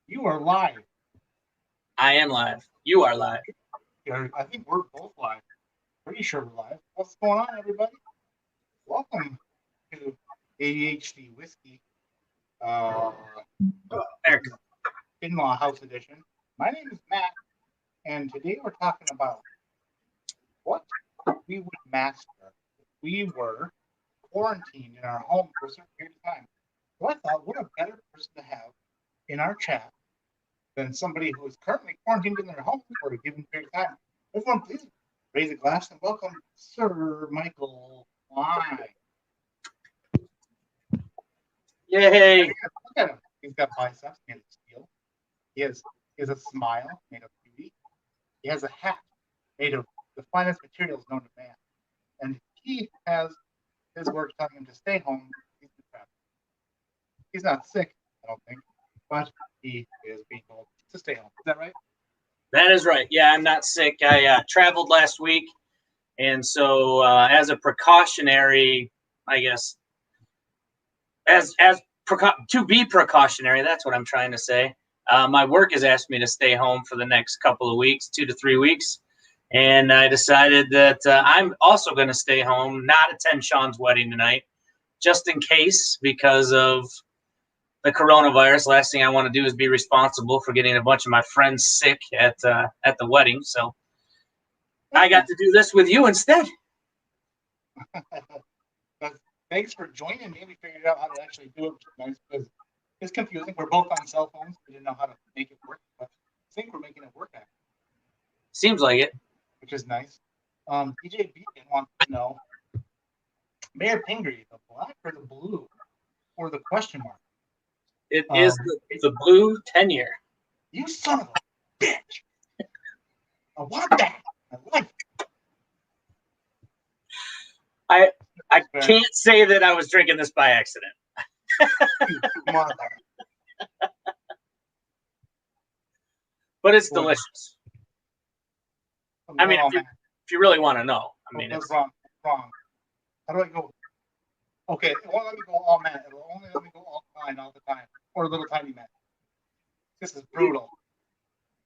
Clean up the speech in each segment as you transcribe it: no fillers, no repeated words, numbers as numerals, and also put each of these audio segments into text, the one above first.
You are live. I am live. You are live. I think we're both live. Pretty sure we're live. What's going on, everybody? Welcome to ADHD Whiskey, uh, Eric. in-law house edition. My name is Matt, and today we're talking about what we would master if we were quarantined in our home for a certain period of time. So I thought, what a better person to have in our chat than somebody who is currently quarantined in their home for a given period of time. Everyone, please raise a glass and welcome Sir Michael Cline. Yay! Look at him. He's got biceps made of steel. He has a smile made of beauty. He has a hat made of the finest materials known to man. And he has his work telling him to stay home. He's not sick, I don't think, but he is being told to stay home. Is that right? That is right. Yeah, I'm not sick. I traveled last week, and so as a precautionary, I guess, to be precautionary, that's what I'm trying to say. My work has asked me to stay home for the next couple of weeks, 2 to 3 weeks, and I decided that I'm also going to stay home, not attend Sean's wedding tonight, just in case, because of the coronavirus. Last thing I want to do is be responsible for getting a bunch of my friends sick at the wedding. So I got to do this with you instead. Thanks for joining me. We figured out how to actually do it, which is nice because it's confusing. We're both on cell phones. We didn't know how to make it work, but I think we're making it work now. Seems like it. Which is nice. DJ Beacon wants to know, Mayor Pingree, the black or the blue, or the question mark? It is the blue tenure. You son of a bitch! I want that. I like it. I can't say that I was drinking this by accident. But it's delicious. I mean, if you really want to know. I mean, it's wrong. How do I go? Okay, it won't let me go all Matt. It will only let me go all Cline all the time, or a little tiny Matt. This is brutal.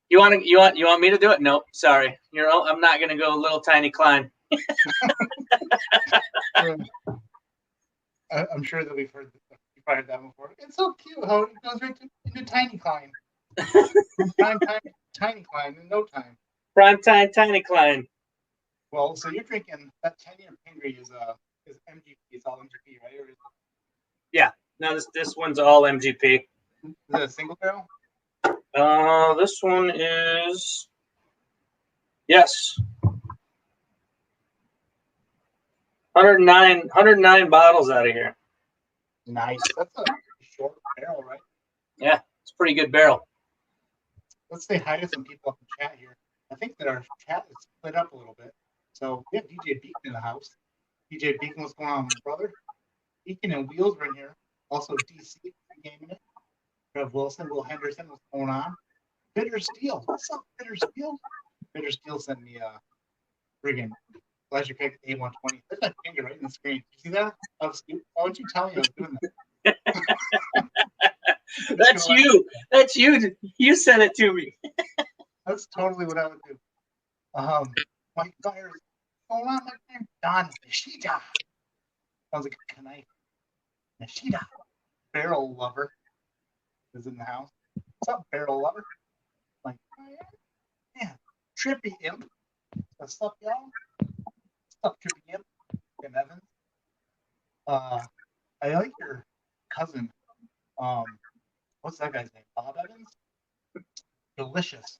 You want me to do it? Nope, sorry. I'm not gonna go little tiny Cline. I'm sure that you've heard that before. It's so cute how it goes right into tiny Cline. Prime time, tiny Cline in no time. Prime time, tiny Cline. Well, so you're drinking that 10-year Pingree is MGP. It's all MGP, right? Or is it... Yeah. No, this one's all MGP. Is it a single barrel? This one is, yes, 109 bottles out of here. Nice. That's a short barrel, right? Yeah, it's a pretty good barrel. Let's say hi to some people up in chat here. I think that our chat is split up a little bit. So we have DJ Beacon in the house. DJ Beacon, what's going on, brother? Beacon and Wheels are in here. Also DC gaming it. Trev Wilson, Will Henderson, what's going on? Bitter Steel, what's up, Bitter Steel? Bitter Steel sent me a friggin' pleasure pick A120. There's my finger right in the screen. You see that? Why would you tell me I was doing that? That's you. That's you. You sent it to me. That's totally what I would do. Mike Byers, what's going on, my friend? Don Nishida. Sounds like a knife. Nishida. Barrel Lover is in the house. What's up, Barrel Lover? Like, man, Trippy Imp. What's up, y'all? What's up, Trippy Imp? Tim Evans. I like your cousin. What's that guy's name? Bob Evans? Delicious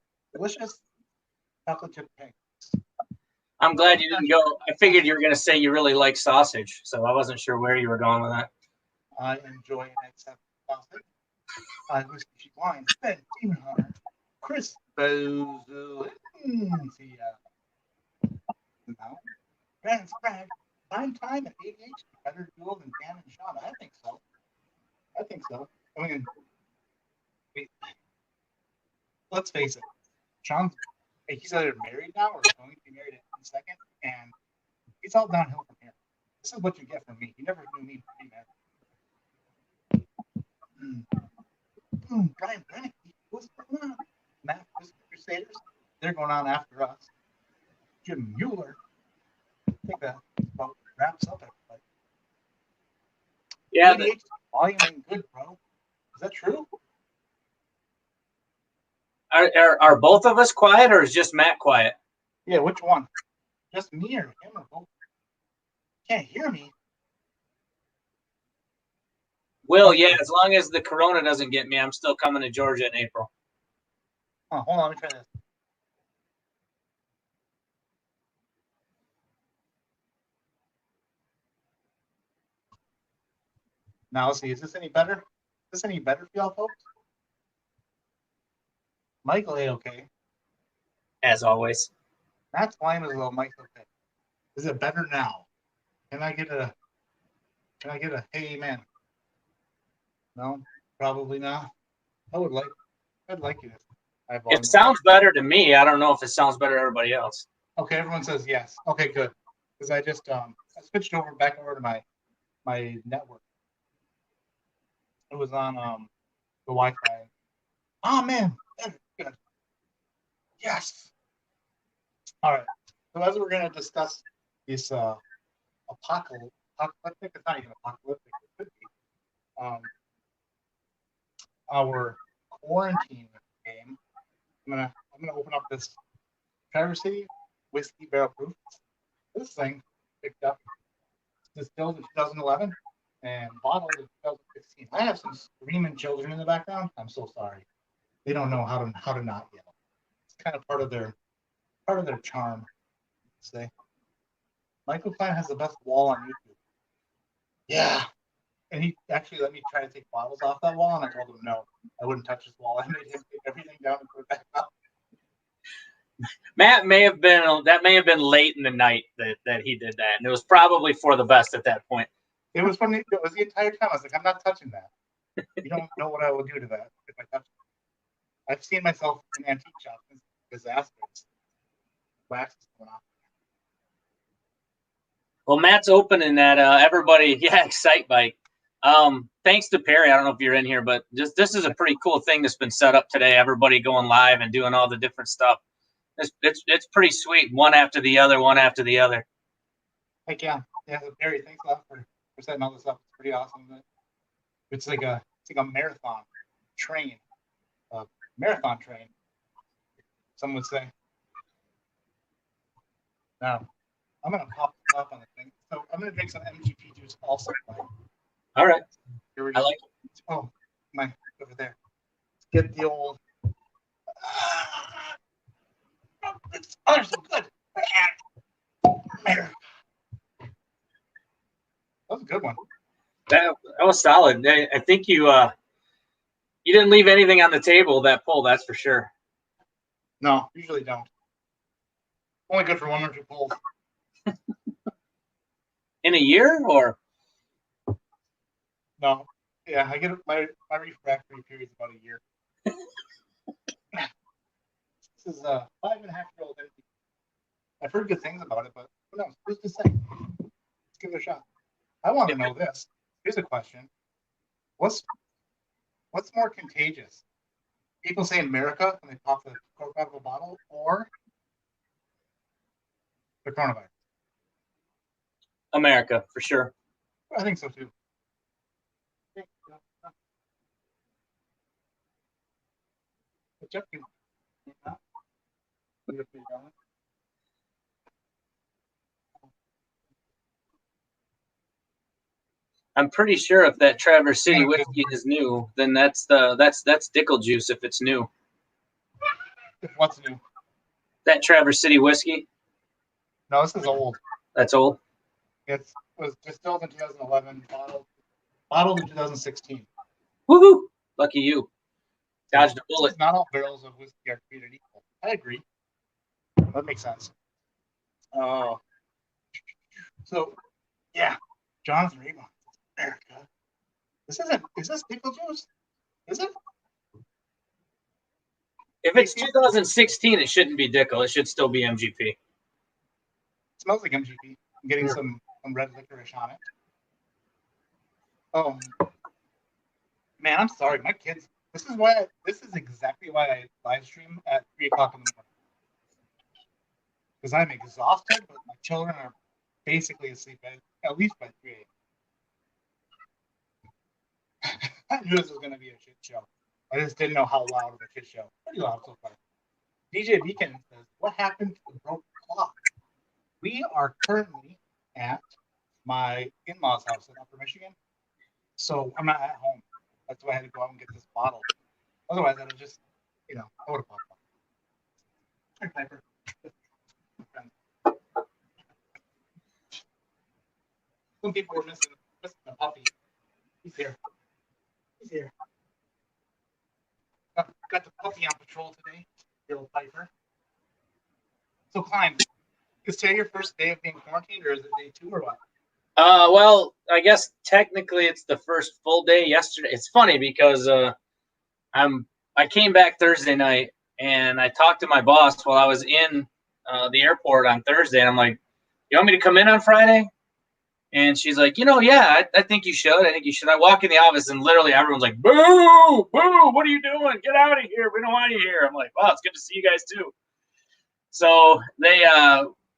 chocolate chip cakes. I'm glad you didn't go. I figured you were going to say you really like sausage, so I wasn't sure where you were going with that. I enjoy and accept sausage. I wish she wine. Ben Demon Hunter. Chris Bozo. See now. Brandon Sprague. Prime time at ADH. Better duo than Dan and Sean. I think so. I mean, let's face it. Sean's he's either married now or going to be married in a second, and it's all downhill from here. This is what you get from me. You never knew me pre-married. Brian Brennick, Come on, Matt Whiskey Crusaders. They're going on after us. Jim Mueller. I think that about wraps up everybody. Yeah. ADHD volume ain't good, bro. Is that true? Are both of us quiet, or is just Matt quiet? Yeah, which one? Just me or him or both? Can't hear me. Will, yeah, as long as the corona doesn't get me, I'm still coming to Georgia in April. Oh, hold on, let me try this. Now let's see, is this any better? Is this any better for y'all folks? Michael A-okay. As always. Matt's line is a little Michael okay. Is it better now? Can I get a hey man? No, probably not. I'd like you to. It sounds better to me. I don't know if it sounds better to everybody else. Okay, everyone says yes. Okay, good. Because I just I switched back over to my network. It was on the Wi-Fi. Oh man, that's good. Yes. All right. So as we're gonna discuss this apocalyptic, it's not even apocalyptic, it could be. Our quarantine game. I'm gonna open up this Traverse City whiskey barrel proof. This thing picked up distilled in 2011 and bottled in 2016. I have some screaming children in the background. I'm so sorry. They don't know how to not yell. It's kind of part of their charm. Say, Michael Cline has the best wall on YouTube. Yeah, and he actually let me try to take bottles off that wall, and I told him no, I wouldn't touch his wall. I made him take everything down and put it back up. Matt may have been late in the night that he did that, and it was probably for the best at that point. It was the entire time. I was like, I'm not touching that. You don't know what I will do to that if I touch it. I've seen myself in antique shops. It's disastrous. Wax is going off. Well, Matt's opening that. Everybody, yeah, Excite Bike. Thanks to Perry. I don't know if you're in here, but this is a pretty cool thing that's been set up today. Everybody going live and doing all the different stuff. It's pretty sweet. One after the other, one after the other. Heck yeah. Yeah, Perry, thanks a lot for setting all this up. It's pretty awesome. It's like a marathon train. Marathon train, some would say. Now, I'm going to pop this up on the thing. So I'm going to drink some MGP juice also. All right. Here we go. I like it. Oh, my, over there. Let's get the old. Oh, they're so good. America. That was a good one. That was solid. I think you didn't leave anything on the table that pull. That's for sure. No, usually don't. Only good for one or two pulls. In a year, or? No. Yeah, I get my refractory period is about a year. This is a 5.5-year-old. I've heard good things about it, but who knows? Who's to say? Let's give it a shot. I want to know this. Here's a question. What's more contagious? People say America when they pop the cork out of a bottle, or the coronavirus? America, for sure. I think so too. I'm pretty sure if that Traverse City whiskey is new, then that's Dickel juice if it's new. What's new? That Traverse City whiskey. No, this is old. That's old. It was distilled in 2011, bottled in 2016. Woohoo! Lucky you. Dodged a bullet. Not all barrels of whiskey are created equal. I agree. That makes sense. So, yeah, Jonathan Raymond, America. Is this pickle juice? Is it? If it's 2016, it shouldn't be Dickel. It should still be MGP. It smells like MGP. I'm getting some red licorice on it. Oh, man, I'm sorry. My kids This is exactly why I live stream at 3 o'clock in the morning because I'm exhausted, but my children are basically asleep at least by 3 a.m. I knew this was going to be a shit show. I just didn't know how loud of a shit show. Pretty loud so far. DJ Beacon says, "What happened to the broken clock?" We are currently at my in-laws' house in Upper Michigan, so I'm not at home. That's why I had to go out and get this bottle. Otherwise, I'd have just, I would have popped up. Hi, Piper. Some people were missing a puppy. He's here. He's here. Got the puppy on patrol today, little Piper. So, Cline, is today your first day of being quarantined, or is it day 2 or what? Well, I guess technically it's the first full day yesterday. It's funny because I came back Thursday night and I talked to my boss while I was in the airport on Thursday, and I'm like, "You want me to come in on Friday?" And she's like, "Yeah, I think you should. I think you should." I walk in the office and literally everyone's like, "Boo, boo, what are you doing? Get out of here. We don't want you here." I'm like, "Wow, it's good to see you guys too." So they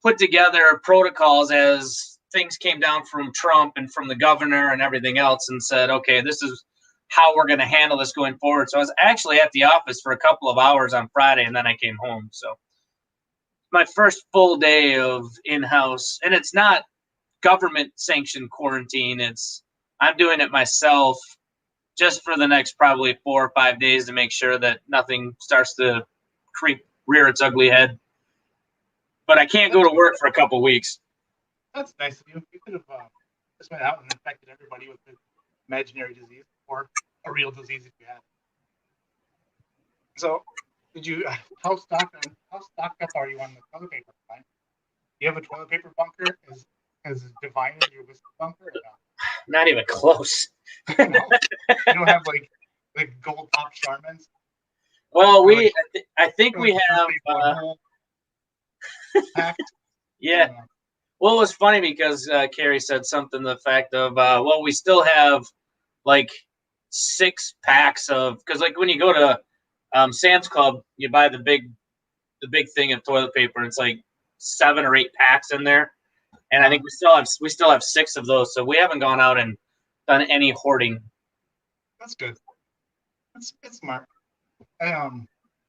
put together protocols as things came down from Trump and from the governor and everything else and said, "Okay, this is how we're going to handle this going forward." So I was actually at the office for a couple of hours on Friday, and then I came home. So my first full day of in-house, and it's not government sanctioned quarantine. I'm doing it myself just for the next probably 4 or 5 days to make sure that nothing starts to rear its ugly head. But I can't go to work for a couple of weeks. That's nice of you. You could have just went out and infected everybody with an imaginary disease or a real disease if you had. So, did you? How stocked up are you on the toilet paper? Do you have a toilet paper bunker as divine as your whiskey bunker? Or no? Not even close. No, you don't have like gold top Charmans. Well, I think we have. Yeah. Well, it was funny because Carrie said something to the fact of, well, we still have like 6 packs of, because like when you go to Sam's Club, you buy the big thing of toilet paper, and it's like 7 or 8 packs in there, and I think we still have 6 of those, so we haven't gone out and done any hoarding. That's good. That's smart. My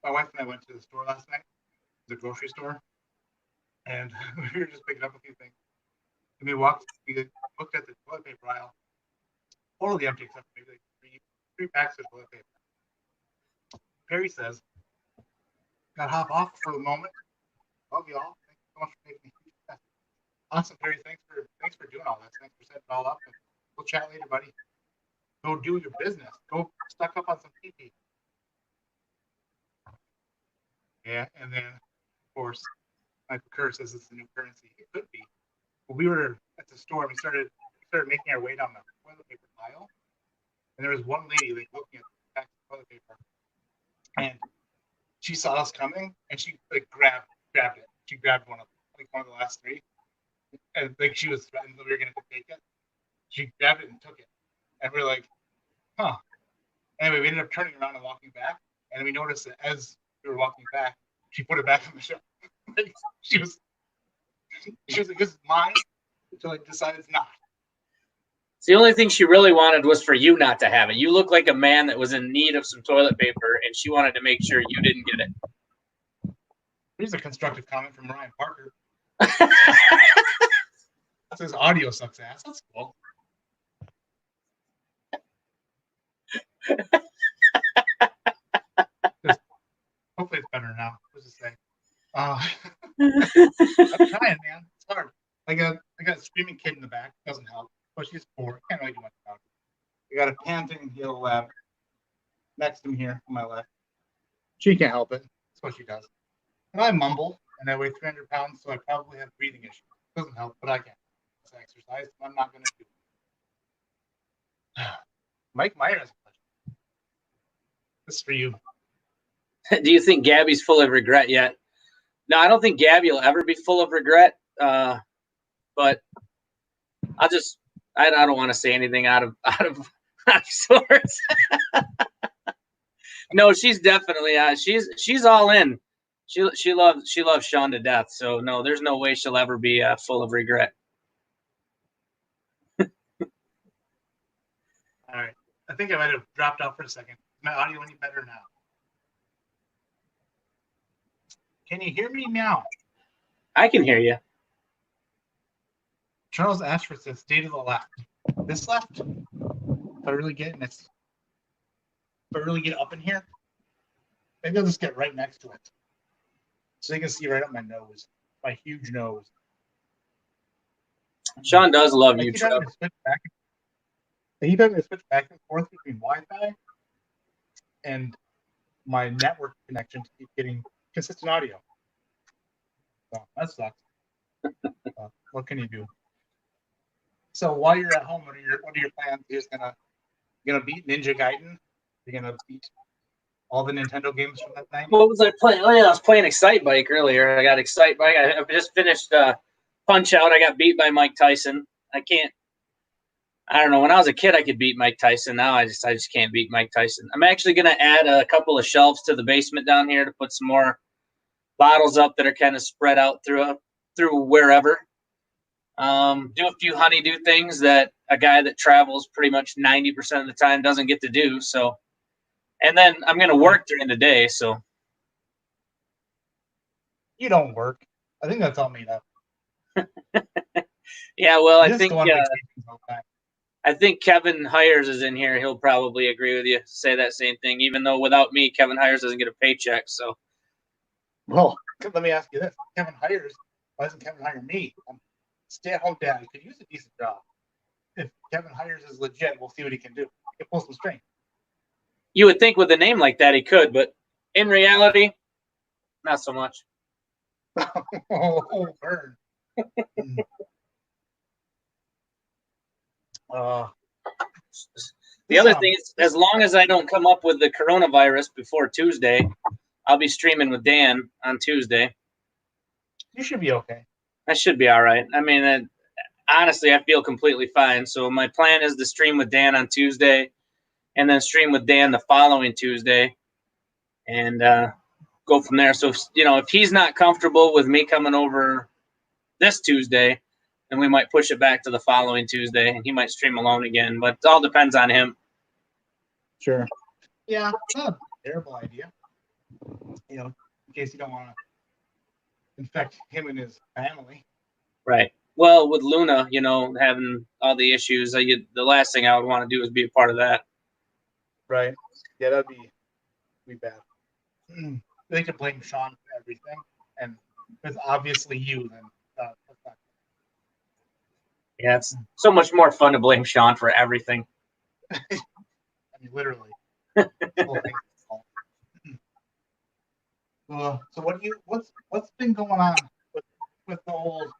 wife and I went to the store last night, the grocery store, and we were just picking up a few things. And we looked at the toilet paper aisle, totally empty except maybe like three packs of toilet paper. Perry says, "Got to hop off for the moment. Love y'all. Thanks so much for making me huge." Awesome, Perry. Thanks for doing all this. Thanks for setting it all up. And we'll chat later, buddy. Go do your business. Go stock up on some PP. Yeah, and then of course, Michael Kerr says it's the new currency. It could be. But we were at the store. We started making our way down the toilet paper aisle, and there was one lady like looking at the pack of toilet paper, and she saw us coming, and she like grabbed it. She grabbed one of the last 3, and like she was threatened that we were gonna take it. She grabbed it and took it, and we're like, huh. Anyway, we ended up turning around and walking back, and we noticed that as we were walking back, she put it back on the shelf. Like, she was like, "This is mine," until I decided it's not. It's the only thing she really wanted was for you not to have it. You look like a man that was in need of some toilet paper, and she wanted to make sure you didn't get it. Here's a constructive comment from Ryan Parker. That says audio sucks ass. That's cool. Hopefully it's better now. What's it say? I'm trying, man. It's hard. I got a screaming kid in the back. Doesn't help. But she's 4. Can't really do much about it. I got a panting yellow lab next to me here on my left. She can't help it. That's what she does. And I mumble, and I weigh 300 pounds, so I probably have breathing issues. Doesn't help, but I can. It's exercise. I'm not going to do it. Mike Meyer has a question. This is for you. Do you think Gabby's full of regret yet? No, I don't think Gabby will ever be full of regret. But I don't want to say anything out of sorts. No, she's definitely she's all in. She loves Sean to death. So no, there's no way she'll ever be full of regret. All right. I think I might have dropped off for a second. Is my audio any better now? Can you hear me now? I can hear you. Charles Ashford says, stay to the left. This left? If I really get up in here, maybe I'll just get right next to it. So you can see right up my nose, my huge nose. Sean does love you, Trev. I keep having to switch back and forth between Wi-Fi and my network connection to keep getting consistent audio. So that sucks. What can you do? So while you're at home, what are your plans? You're just gonna beat Ninja Gaiden? You're gonna beat all the Nintendo games from that night? What was I playing? Oh yeah, I was playing Excite Bike earlier. I got Excite Bike. I just finished Punch Out. I got beat by Mike Tyson. I don't know. When I was a kid, I could beat Mike Tyson. Now I just can't beat Mike Tyson. I'm actually gonna add a couple of shelves to the basement down here to put some more bottles up that are kind of spread out through wherever. Do a few honeydew things that a guy that travels pretty much 90% of the time doesn't get to do. So, and then I'm going to work during the day. So you don't work. I think that's all made up. Yeah, well, I think Kevin Hires is in here. He'll probably agree with you, say that same thing. Even though without me, Kevin Hires doesn't get a paycheck. So, well, let me ask you this: Kevin Hires, why doesn't Kevin hire me? I'm a stay-at-home dad who could use a decent job. If Kevin Hires is legit, we'll see what he can do. He can pull some strength. You would think with a name like that he could, but in reality, not so much. Oh, burn. The other thing is, as long as I don't come up with the coronavirus before Tuesday, I'll be streaming with Dan on Tuesday. You should be okay. I should be all right. I mean, honestly, I feel completely fine. So my plan is to stream with Dan on Tuesday and then stream with Dan the following Tuesday and go from there. So, if he's not comfortable with me coming over this Tuesday, then we might push it back to the following Tuesday, and he might stream alone again. But it all depends on him. Sure. Yeah, not a terrible idea. In case you don't want to infect him and his family. Right. Well, with Luna, having all the issues, the last thing I would want to do is be a part of that. Right. Yeah, that'd be bad. They could blame Sean for everything, and it's obviously you. Then that's not. Yeah, it's so much more fun to blame Sean for everything. I mean, literally. So what's been going on with the old?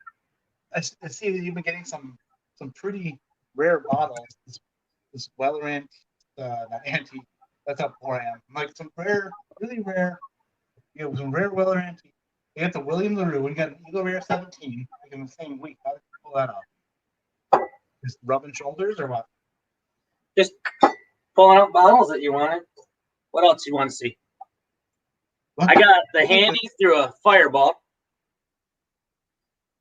I see that you've been getting some pretty rare bottles. This Wellerant, not antique. That's how poor I am. Like some rare, really rare. Some rare Weller antique. We got the William LaRue. We got an Eagle Rare 17. Like in the same week. How did you pull that off? Just rubbing shoulders or what? Just pulling out bottles that you wanted. What else you want to see? I got the handy through a fireball.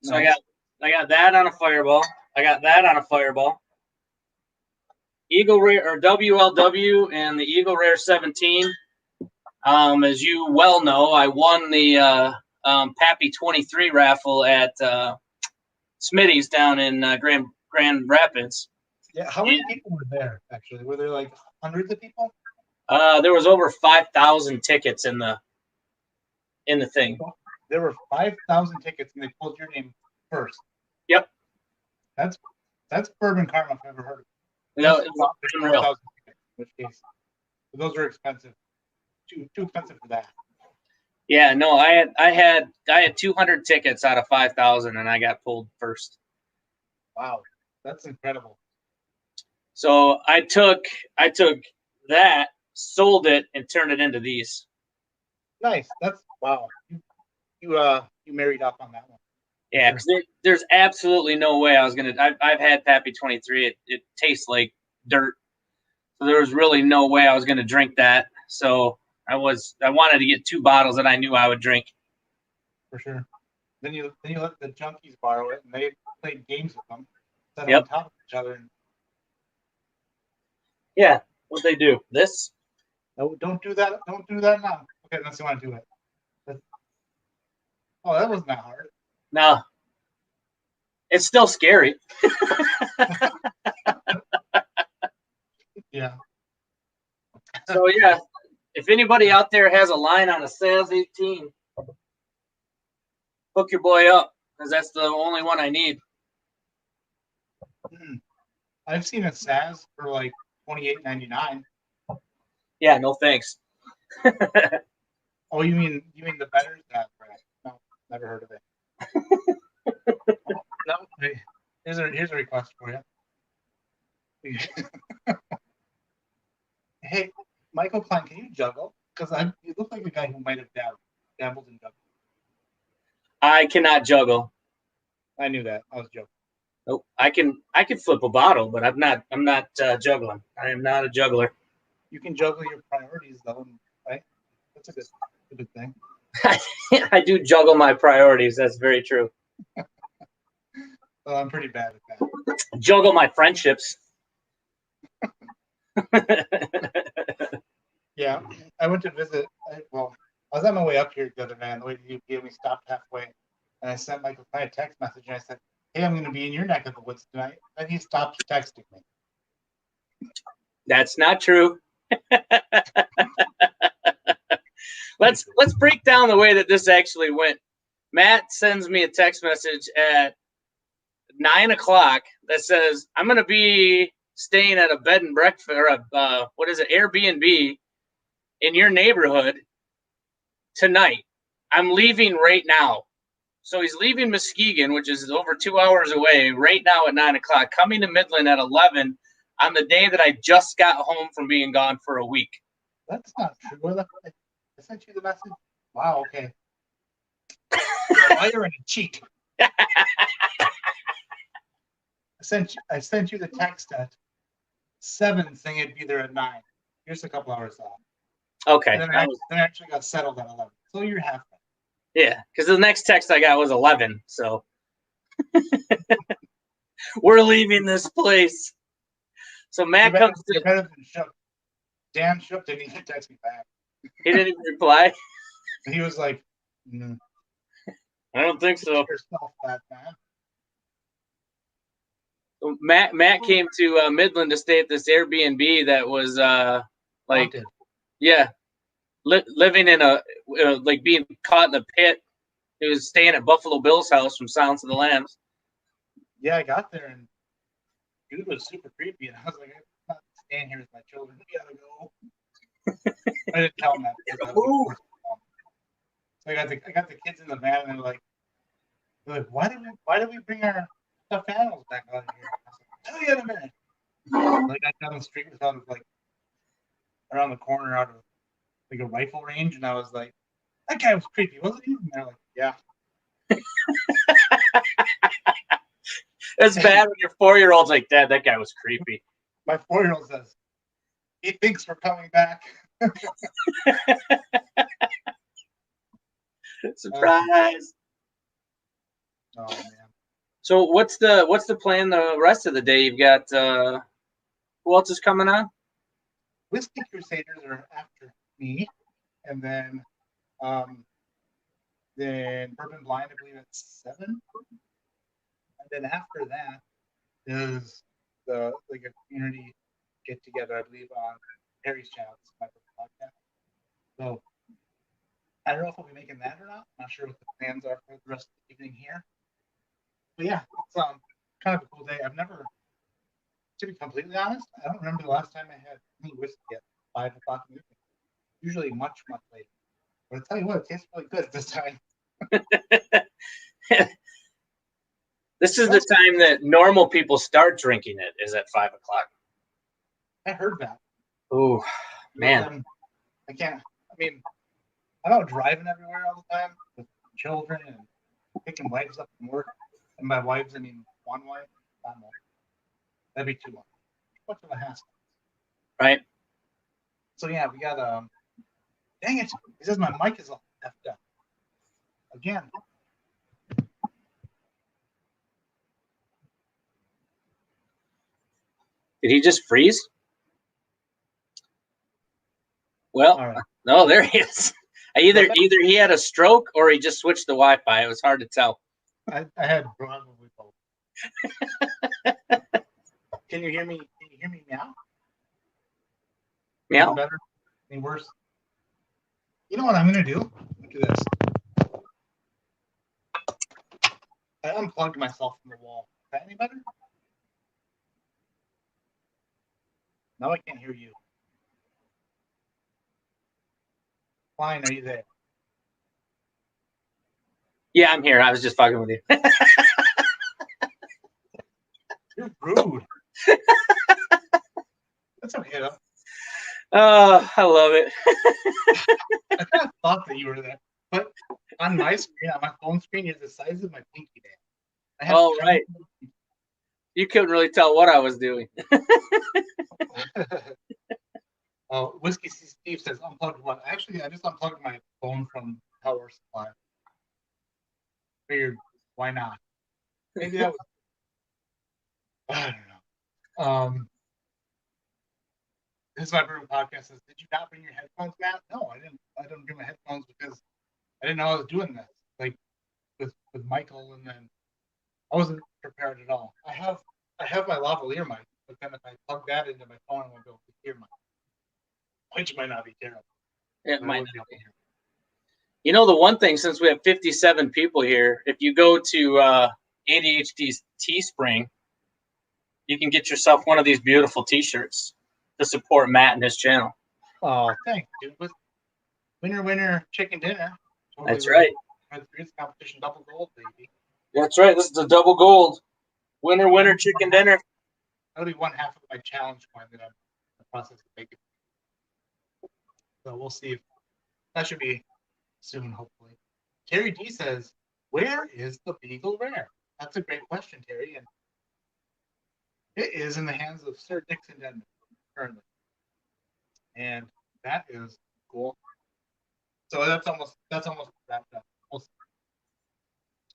So nice. I got that on a fireball. I got that on a fireball. Eagle Rare or WLW and the Eagle Rare 17. As you well know, I won the Pappy 23 raffle at Smitty's down in Grand Rapids. Yeah, how many people were there? Actually, were there like hundreds of people? There was over 5,000 tickets in the thing. There were 5,000 tickets, and they pulled your name first. Yep. That's bourbon karma if I've ever heard of it. No, it's unreal. Tickets, in which case, those are expensive. Too expensive for that. Yeah, no, I had 200 tickets out of 5,000, and I got pulled first. Wow, that's incredible. So I took that, sold it, and turned it into these. Nice. That's wow. You married up on that one. Yeah, because there's absolutely no way I was gonna. I've had Pappy 23. It tastes like dirt. So there was really no way I was gonna drink that. So I wanted to get 2 bottles that I knew I would drink. For sure. Then you let the junkies borrow it, and they played games with them, set them Yep. on top of each other. And Yeah, what they do? This? no, don't do that. Don't do that now. Okay, unless you want to do it. Oh, that wasn't that hard. No, it's still scary. Yeah. So yeah, if anybody out there has a line on a Saz 18, hook your boy up, because that's the only one I need. I've seen a Saz for like $28.99. Yeah, no thanks. Oh, you mean the better Saz brand? No, never heard of it. No, here's a request for you. Hey, Michael Cline, can you juggle? Because you look like a guy who might have dabbled in juggling. I cannot juggle. I knew that. I was joking. Nope. I can flip a bottle, but I'm not juggling. I am not a juggler. You can juggle your priorities, though, right? That's a good thing. I do juggle my priorities. That's very true. Well, I'm pretty bad at that. Juggle my friendships. Yeah, I went to visit. I was on my way up here the other day, and the way you gave me stopped halfway, and I sent Michael a text message, and I said, "Hey, I'm going to be in your neck of the woods tonight." And he stopped texting me. That's not true. Let's break down the way that this actually went. Matt sends me a text message at 9 o'clock that says, "I'm going to be staying at a bed and breakfast or a Airbnb in your neighborhood tonight. I'm leaving right now." So he's leaving Muskegon, which is over 2 hours away, right now at 9 o'clock, coming to Midland at 11 on the day that I just got home from being gone for a week. That's not true. I sent you the message. Wow. Okay. You're a cheat. I sent you the text at 7 saying it'd be there at 9. Here's a couple hours off. Okay. And then I actually got settled at 11. So you're halfway. Yeah, because the next text I got was 11. So we're leaving this place. So Matt comes to. Better than Shook. Dan Shook didn't even text me back. He didn't even reply. He was like, I don't think so. Yourself that, man. So Matt came to Midland to stay at this Airbnb that was like, haunted. Yeah, living in like being caught in the pit. He was staying at Buffalo Bill's house from Silence of the Lambs. Yeah, I got there and dude was super creepy, and I was like, I'm not staying here with my children. We gotta go. I didn't tell him that. So I got the kids in the van, and they're like, why did we bring our stuffed animals back out here? I was like, tell you in a minute. Like I got down the street without like around the corner out of like a rifle range, and I was like, that guy was creepy, wasn't he? And they're like, yeah. It's bad when your 4-year-old's like, Dad, that guy was creepy. My 4-year-old says, he thinks we're coming back. Surprise. Oh man. So what's the plan the rest of the day? You've got who else is coming on? Whiskey Crusaders are after me, and then Bourbon Blind, I believe it's 7. And then after that is a community get together, I believe, on Harry's channel. It's my podcast. So I don't know if we'll be making that or not. I'm not sure what the plans are for the rest of the evening here. But yeah, it's kind of a cool day. I've never, to be completely honest, I don't remember the last time I had any whiskey at 5 o'clock in the evening. Usually much, much later. But I'll tell you what, it tastes really good this time. This is the time that normal people start drinking it, is at 5 o'clock. I heard that. Oh, man. I can't. I mean, I'm out driving everywhere all the time with children and picking wives up from work. And by wives, I mean one wife, not more. That'd be too much. Too much of a hassle. Right. So yeah, we got Dang it. It says my mic is all effed up. Again. Did he just freeze? Well, All right. no, there he is. Either he had a stroke or he just switched the Wi-Fi. It was hard to tell. I had probably both. Can you hear me? Can you hear me now? Yeah. Any better? Any worse? You know what I'm gonna do? Look at this. I unplugged myself from the wall. Is that any better? Now I can't hear you. Cline, are you there? Yeah, I'm here. I was just fucking with you. You're rude. That's okay though. Oh, I love it. I kind of thought that you were there, but on my screen, on my phone screen, you're the size of my pinky nail. Oh, right. You couldn't really tell what I was doing. Oh, Whiskey Steve says unplugged what? Actually, I just unplugged my phone from power supply. Figured, why not? Maybe that was. I don't know. This is my favorite podcast. Says, did you not bring your headphones, Matt? No, I didn't. I didn't bring my headphones because I didn't know I was doing this. Like with Michael, and then I wasn't prepared at all. I have my lavalier mic, but then if I plug that into my phone, I won't be able to hear which might not be terrible. It might not be. You know, the one thing, since we have 57 people here, if you go to ADHD's Teespring, you can get yourself one of these beautiful T-shirts to support Matt and his channel. Oh, thanks, dude. With winner, chicken dinner. Totally. That's right. It's competition double gold, baby. That's right. This is the double gold. Winner, chicken dinner. That'll be one half of my challenge coin that I'm in the process of making. So we'll see if that should be soon, hopefully. Terry D says, where is the Beagle Rare? That's a great question, Terry. And it is in the hands of Sir Dixon Denman currently. And that is cool. So that's almost wrapped up. We'll see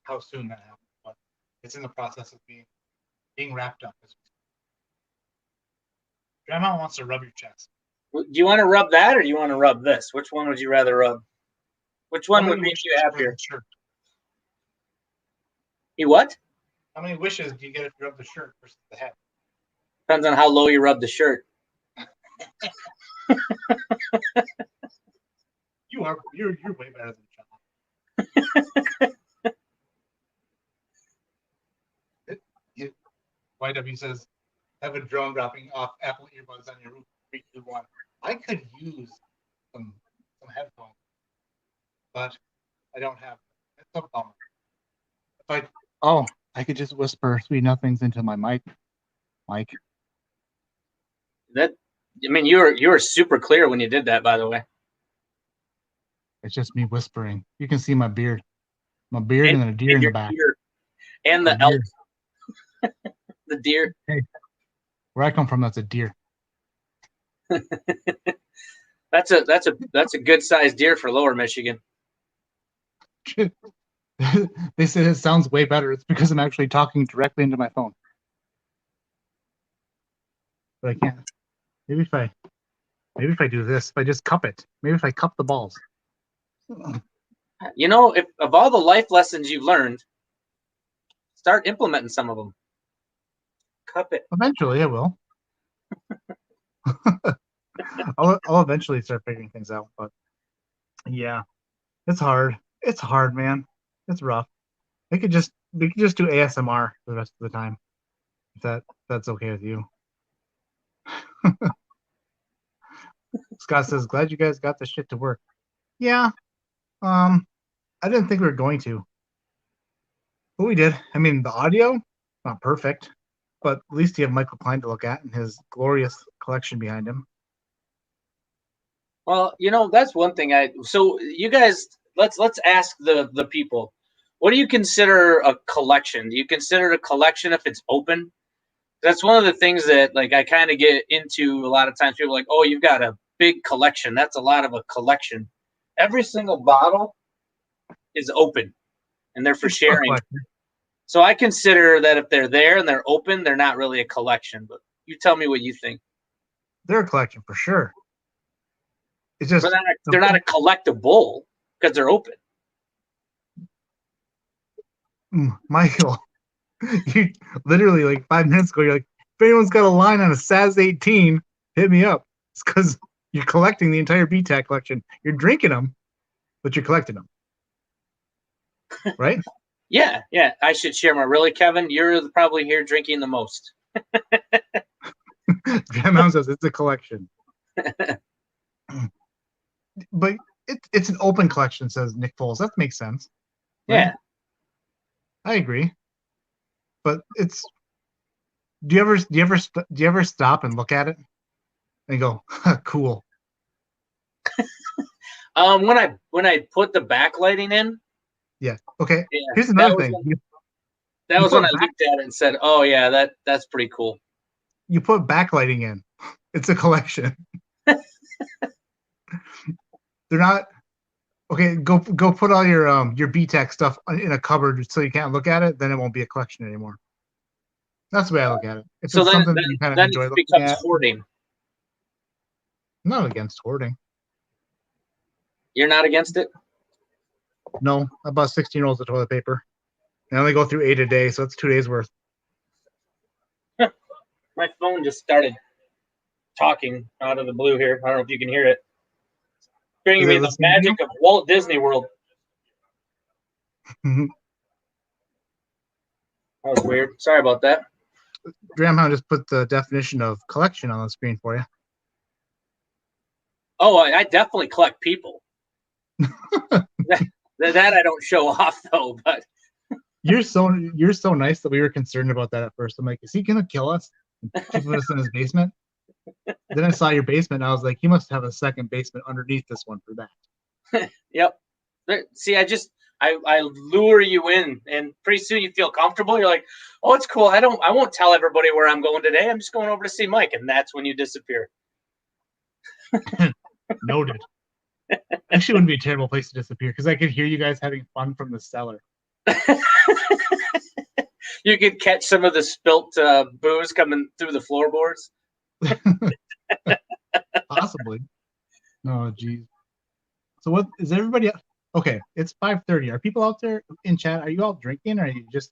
how soon that happens. But it's in the process of being wrapped up. Grandma wants to rub your chest. Do you want to rub that or do you want to rub this? Which one would you rather rub? Which one would make you happier? You what? How many wishes do you get if you rub the shirt versus the head? Depends on how low you rub the shirt. You're way better than John. YW says, have a drone dropping off Apple earbuds on your roof. 3, 2, 1. I could use some headphones, but I don't have them. It's a bummer. I could just whisper sweet nothings into my mic. Mike. You were super clear when you did that, by the way. It's just me whispering. You can see my beard. My beard and then a deer in the back. And the elk. The deer. Hey, where I come from, that's a deer. That's a good sized deer for Lower Michigan. They said it sounds way better. It's because I'm actually talking directly into my phone. But I can't. Maybe if I do this, if I just cup it. Maybe if I cup the balls. You know, if of all the life lessons you've learned, start implementing some of them. Cup it. Eventually, I will. I'll eventually start figuring things out, but yeah, it's hard. It's hard, man. It's rough. We could just do ASMR for the rest of the time, if that's okay with you. Scott says, glad you guys got the shit to work. Yeah. I didn't think we were going to. But we did. I mean, the audio, not perfect, but at least you have Michael Cline to look at and his glorious collection behind him. Well, you know, that's one thing so you guys, let's ask the people. What do you consider a collection? Do you consider a collection if it's open? That's one of the things that, like, I kind of get into a lot of times. People are like, oh, you've got a big collection. That's a lot of a collection. every single bottle is open, and they're for It's still a sharing. collection. So I consider that if they're there and they're open, they're not really a collection. But you tell me what you think. They're a collection for sure. It's just They're not a collectible because they're open. Michael. You literally like 5 minutes ago, you're like, if anyone's got a line on a SAS 18, hit me up. It's because you're collecting the entire BTAC collection. You're drinking them, but you're collecting them. Right? Yeah. I should share my. Really, Kevin, you're probably here drinking the most. Grandma says it's a collection. But it's an open collection, says Nick Foles. That makes sense. Right? Yeah. I agree. But it's do you ever stop and look at it and go, cool? When I put the backlighting in. Yeah. Okay. Yeah, here's another thing. That was when I looked at it and said, "Oh yeah, that's pretty cool." You put backlighting in. It's a collection. They're not okay. Go put all your BTEC stuff in a cupboard so you can't look at it. Then it won't be a collection anymore. That's the way I look at it. If so it's then, something that you kind of then enjoy it looking becomes at, hoarding. I'm not against hoarding. You're not against it? No, I bought 16 rolls of toilet paper. I only go through 8 a day, so it's 2 days worth. My phone just started talking out of the blue here. I don't know if you can hear it. Bringing me the magic of Walt Disney World. That was weird. Sorry about that. Grandma just put the definition of collection on the screen for you. Oh, I definitely collect people. that I don't show off though, but you're so nice that we were concerned about that at first. I'm like, is he gonna kill us? He put us in his basement. Then I saw your basement, and I was like, he must have a second basement underneath this one for that. Yep. See, I lure you in, and pretty soon you feel comfortable. You're like, oh, it's cool. I won't tell everybody where I'm going today. I'm just going over to see Mike, and that's when you disappear. Noted. Actually, wouldn't be a terrible place to disappear because I could hear you guys having fun from the cellar. You could catch some of the spilt booze coming through the floorboards. Possibly. Oh, geez. So what is everybody? Okay, it's 5:30. Are people out there in chat? Are you all drinking? Or are you just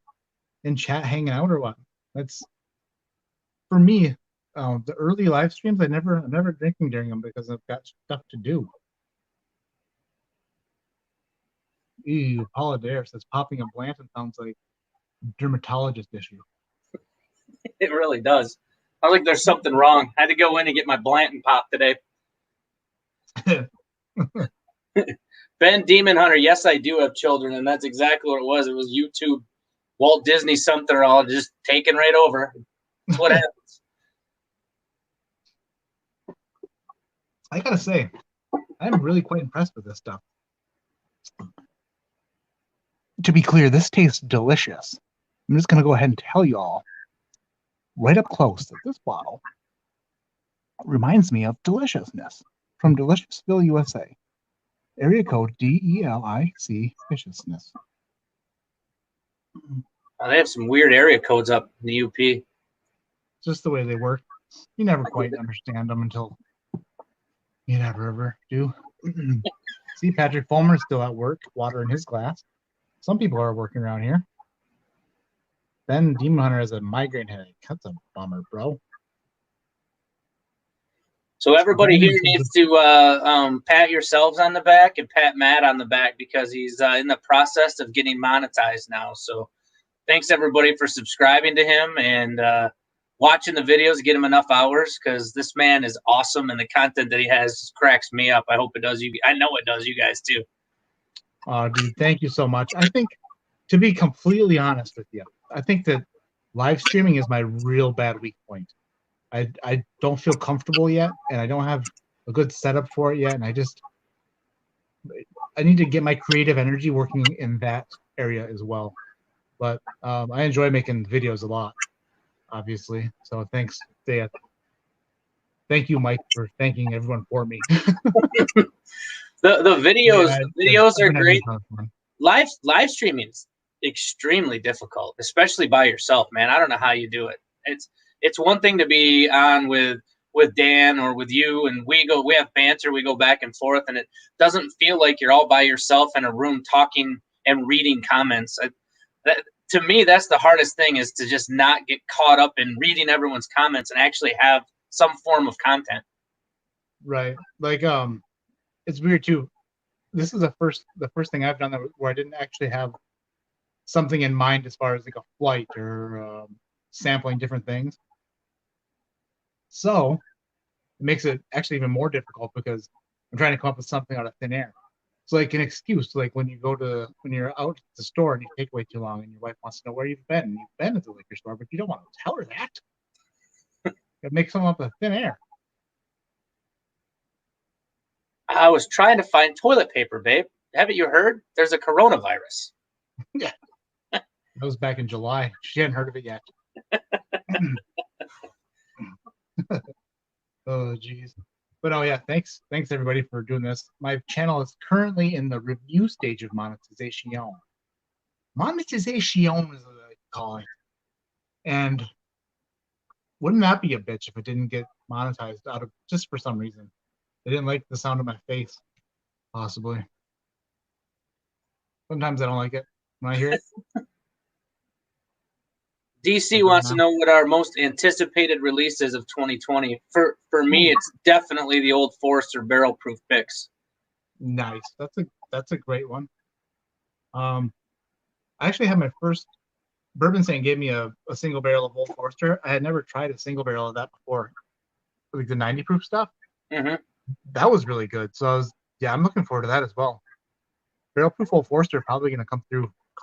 in chat hanging out, or what? That's for me. The early live streams, I'm never drinking during them because I've got stuff to do. Ew, Paula Dare says popping a Blanton sounds like a dermatologist issue. It really does. I think there's something wrong. I had to go in and get my Blanton pop today. Ben Demon Hunter, yes, I do have children, and that's exactly what it was. It was YouTube, Walt Disney something all just taken right over. That's what happens. I gotta say, I'm really quite impressed with this stuff. To be clear, this tastes delicious. I'm just gonna go ahead and tell you all right up close that this bottle reminds me of deliciousness from Deliciousville, USA. Area code DELIC viciousness. They have some weird area codes up in the UP. Just the way they work. You never quite understand them until you never ever do. See, Patrick Fulmer's still at work, water in his glass. Some people are working around here. Ben Demon Hunter has a migraine headache. That's a bummer, bro. So everybody here needs to pat yourselves on the back and pat Matt on the back because he's in the process of getting monetized now. So thanks everybody for subscribing to him and watching the videos, get him enough hours because this man is awesome and the content that he has just cracks me up. I hope it does you. I know it does you guys too. Oh, dude, thank you so much. I think, to be completely honest with you, I think that live streaming is my real bad weak point. I don't feel comfortable yet, and I don't have a good setup for it yet, and I need to get my creative energy working in that area as well. But I enjoy making videos a lot, obviously. So thanks, Thea. Thank you, Mike, for thanking everyone for me. The videos Yeah, the videos I've are been having great. a ton of fun. Live streaming is extremely difficult, especially by yourself, man. I don't know how you do it. It's one thing to be on with Dan or with you, and we have banter, we go back and forth, and it doesn't feel like you're all by yourself in a room talking and reading comments. That, to me, that's the hardest thing, is to just not get caught up in reading everyone's comments and actually have some form of content. Right. Like it's weird too. This is the first thing I've done where I didn't actually have something in mind as far as like a flight or sampling different things. So it makes it actually even more difficult because I'm trying to come up with something out of thin air. It's like an excuse, like when you're out at the store and you take away too long and your wife wants to know where you've been. And you've been at the liquor store, but you don't want to tell her that. It makes something up of thin air. I was trying to find toilet paper, babe. Haven't you heard? There's a coronavirus. Yeah. That was back in July. She hadn't heard of it yet. Oh, geez. But oh yeah, thanks everybody for doing this. My channel is currently in the review stage of monetization. Monetization is what I call it. And wouldn't that be a bitch if it didn't get monetized out of just for some reason? They didn't like the sound of my face, possibly. Sometimes I don't like it when I hear it. DC wants to know what our most anticipated release is of 2020. For me, it's definitely the Old Forester barrel proof picks. Nice. That's a great one. I actually had my first Bourbon Saint gave me a single barrel of Old Forester. I had never tried a single barrel of that before, like the 90 proof stuff. Mm-hmm. That was really good. So I'm looking forward to that as well. Barrel proof Old Forester probably going to come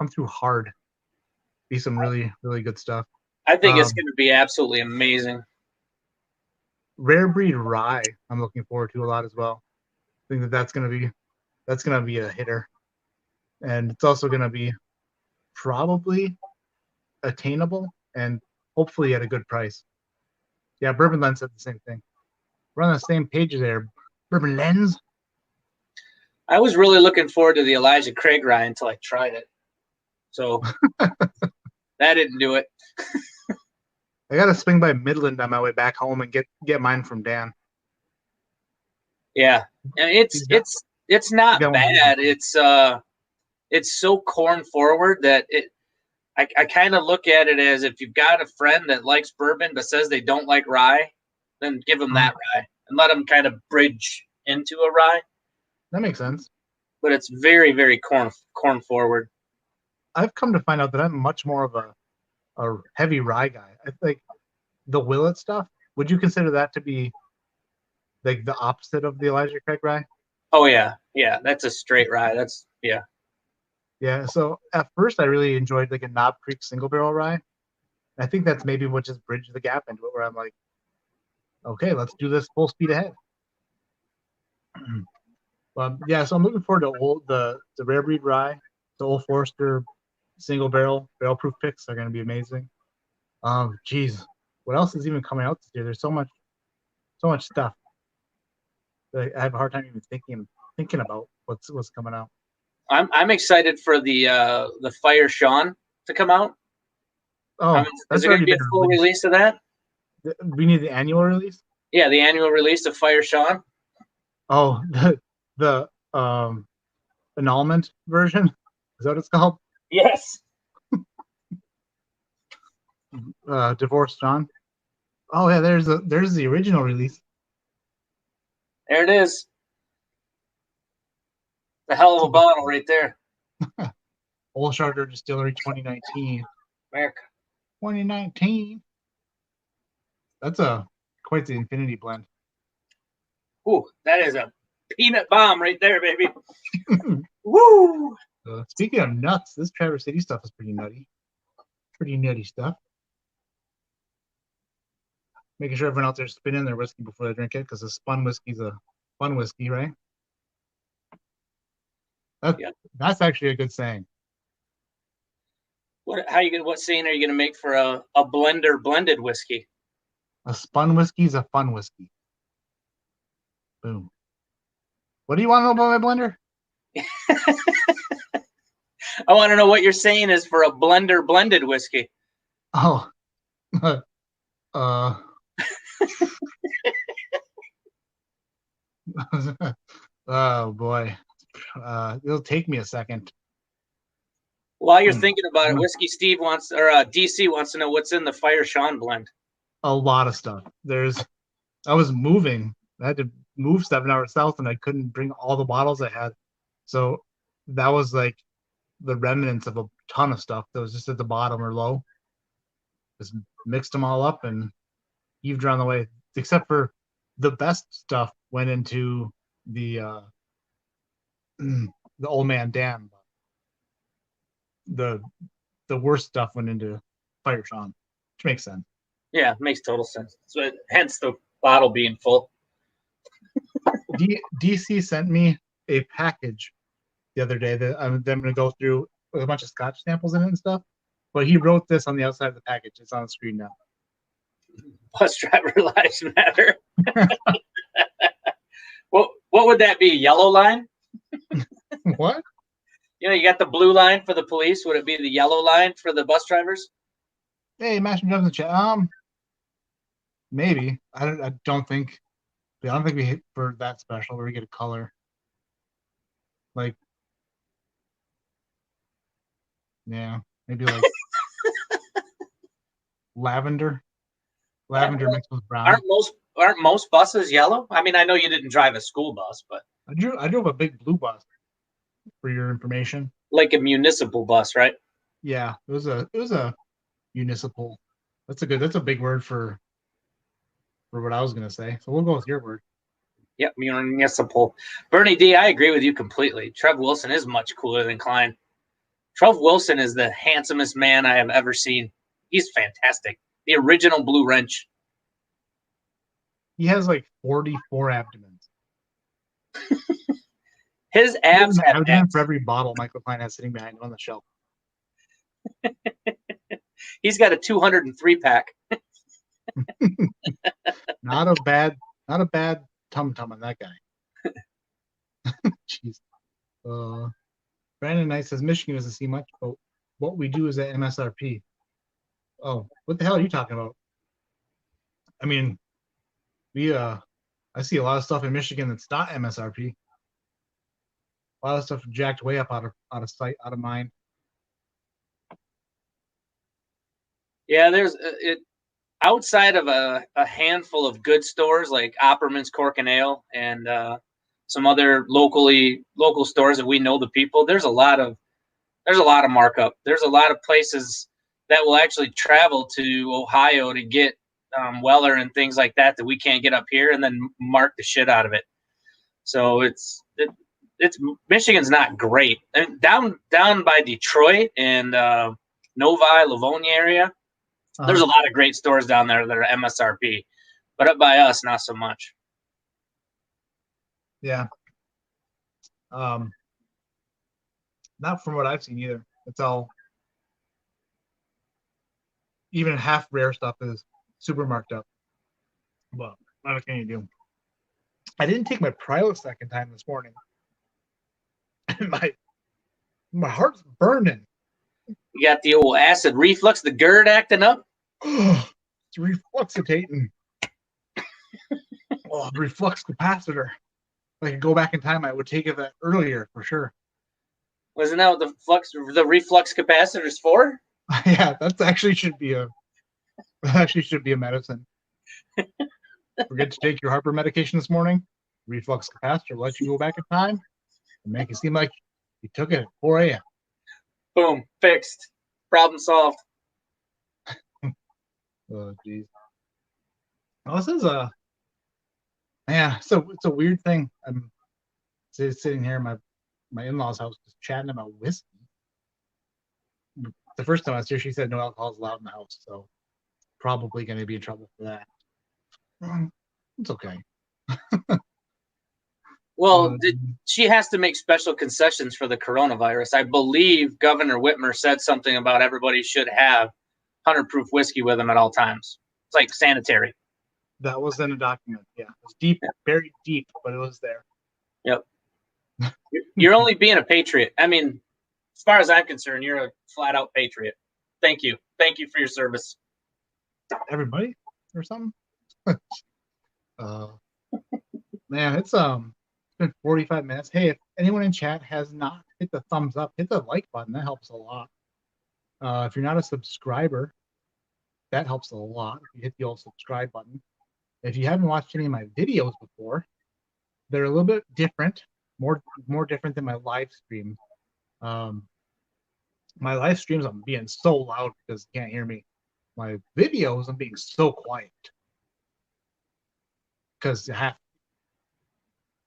through hard. Be some really really good stuff. I think it's going to be absolutely amazing. Rare breed rye, I'm looking forward to a lot as well. I think that's going to be a hitter, and it's also going to be probably attainable and hopefully at a good price. Yeah, Bourbon Lens said the same thing. We're on the same page there. Bourbon Lens. I was really looking forward to the Elijah Craig rye until I tried it. So that didn't do it. I got to swing by Midland on my way back home and get mine from Dan. Yeah, and it's not bad. It's so corn forward that I kind of look at it as, if you've got a friend that likes bourbon but says they don't like rye, then give them that rye and let them kind of bridge into a rye. That makes sense. But it's very, very corn forward. I've come to find out that I'm much more of a heavy rye guy. I think the Willet stuff. Would you consider that to be like the opposite of the Elijah Craig rye? Oh yeah, that's a straight rye. Yeah. So at first, I really enjoyed like a Knob Creek single barrel rye. I think that's maybe what just bridged the gap into it, where I'm like, okay, let's do this full speed ahead. Yeah, so I'm looking forward to the rare breed rye, the Old Forester single barrel proof picks are going to be amazing. Geez, what else is even coming out this year? There's so much stuff that I have a hard time even thinking about what's coming out. I'm excited for the Fire Sean to come out. Oh, is there going to be a full release of that? We need the annual release. Yeah, the annual release of Fire Sean. Oh, the annulment version. Is that what it's called? Yes. Divorced John. Oh yeah, there's the original release. There it is. The hell of a bottle right there. Old Charter Distillery 2019. America. 2019. That's quite the infinity blend. Ooh, that is a peanut bomb right there, baby. Woo! Speaking of nuts, this Traverse City stuff is pretty nutty. Pretty nutty stuff. Making sure everyone out there spinning their whiskey before they drink it, because a spun whiskey's a fun whiskey, right? That's actually a good saying. What saying are you gonna make for a blender blended whiskey? A spun whiskey's a fun whiskey. Boom. What do you want to know about my blender? I want to know what you're saying is for a blender blended whiskey. Oh, oh boy. It'll take me a second. While you're thinking about it, Whiskey Steve wants, or DC wants to know what's in the Fire Sean blend. A lot of stuff. I was moving. I had to move 7 hours south, and I couldn't bring all the bottles I had. So that was like the remnants of a ton of stuff that was just at the bottom or low. Just mixed them all up and heaved around the way. Except for the best stuff went into the the old man Dan. The worst stuff went into Fire Sean, which makes sense. Yeah, makes total sense. So hence the bottle being full. DC sent me a package the other day that I'm going to go through with a bunch of Scotch samples in it and stuff. But he wrote this on the outside of the package. It's on the screen now. Bus driver lives matter. What would that be? Yellow line? What? You know, you got the blue line for the police. Would it be the yellow line for the bus drivers? Hey, Master Jumps in the chat. Maybe. I don't think we hit for that special where we get a color. Like, yeah, maybe like lavender mixed with brown. Aren't most buses yellow? I mean, I know you didn't drive a school bus, but I drove a big blue bus. For your information, like a municipal bus, right? Yeah, it was a municipal. That's a big word for what I was gonna say. So we'll go with your word. Yep, municipal. Bernie D, I agree with you completely. Trev Wilson is much cooler than Cline. Trev Wilson is the handsomest man I have ever seen. He's fantastic. The original Blue Wrench. He has like 44 abdomens. His abs have abdomen for every bottle Michael Cline has sitting behind him on the shelf. He's got a 203 pack. Not a bad tum-tum on that guy. Jeez. Brandon Knight says Michigan doesn't see much, but what we do is at MSRP. Oh, what the hell are you talking about? I mean, I see a lot of stuff in Michigan that's not MSRP. A lot of stuff jacked way up out of sight, out of mind. Yeah, there's it outside of a handful of good stores like Opperman's Cork and Ale and some other local stores that we know the people. There's a lot of markup. There's a lot of places that will actually travel to Ohio to get Weller and things like that we can't get up here, and then mark the shit out of it. So it's Michigan's not great. And down by Detroit and Novi, Livonia area, there's a lot of great stores down there that are MSRP, but up by us, not so much. Yeah. Not from what I've seen either. It's all, even half rare stuff is super marked up. Well, what can you do? I didn't take my Prilosec in time this morning. my heart's burning. You got the old acid reflux, the GERD acting up. It's refluxitating. Reflux capacitor. If I could go back in time, I would take it earlier for sure. Wasn't that what the reflux capacitor is for? Yeah, that actually should be a medicine. Forget to take your heartburn medication this morning. Reflux capacitor will let you go back in time and make it seem like you took it at 4 a.m. Boom, fixed. Problem solved. Oh, geez. Well, this is so it's a weird thing. I'm sitting here in my in-laws' house just chatting about whiskey. The first time I was here, she said no alcohol is allowed in the house, so probably going to be in trouble for that. It's okay. Well, she has to make special concessions for the coronavirus. I believe Governor Whitmer said something about everybody should have 100-proof whiskey with them at all times. It's like sanitary. That was in a document. Yeah, it was deep, very deep, but it was there. Yep. You're only being a patriot. I mean, as far as I'm concerned, you're a flat out patriot. Thank you. Thank you for your service. Everybody or something. Man, it's been 45 minutes. Hey, if anyone in chat has not hit the thumbs up, hit the like button. That helps a lot. If you're not a subscriber, that helps a lot. If you hit the old subscribe button. If you haven't watched any of my videos before, they're a little bit different, more different than my live stream. My live streams, I'm being so loud because you can't hear me. My videos, I'm being so quiet because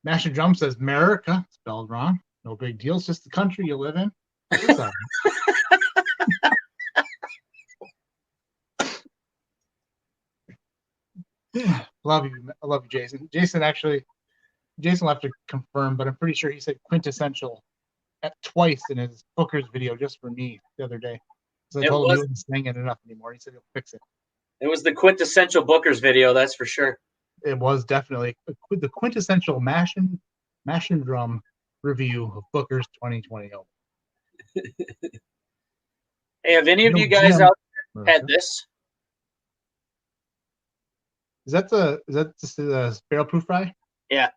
Mash and Drum says America, spelled wrong. No big deal. It's just the country you live in. It's all right. Love you. I love you, Jason. Jason will have to confirm, but I'm pretty sure he said quintessential twice in his Booker's video just for me the other day. So I told him he wasn't saying it enough anymore. He said he'll fix it. It was the quintessential Booker's video, that's for sure. It was definitely the quintessential Mash and Drum review of Booker's 2020. Hey, have any of you guys out there had this? Is that just the barrel proof rye? Yeah.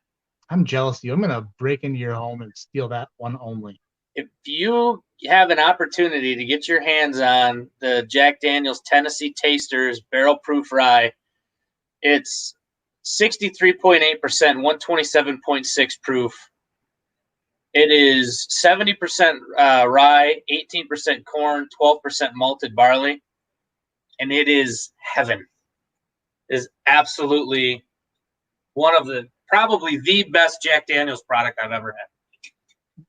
I'm jealous of you. I'm gonna break into your home and steal that one only. If you have an opportunity to get your hands on the Jack Daniel's Tennessee Tasters barrel proof rye, it's 63.8%, 127.6 proof. It is 70% rye, 18% corn, 12% malted barley, and it is heaven. It is absolutely one of probably the best Jack Daniel's product I've ever had.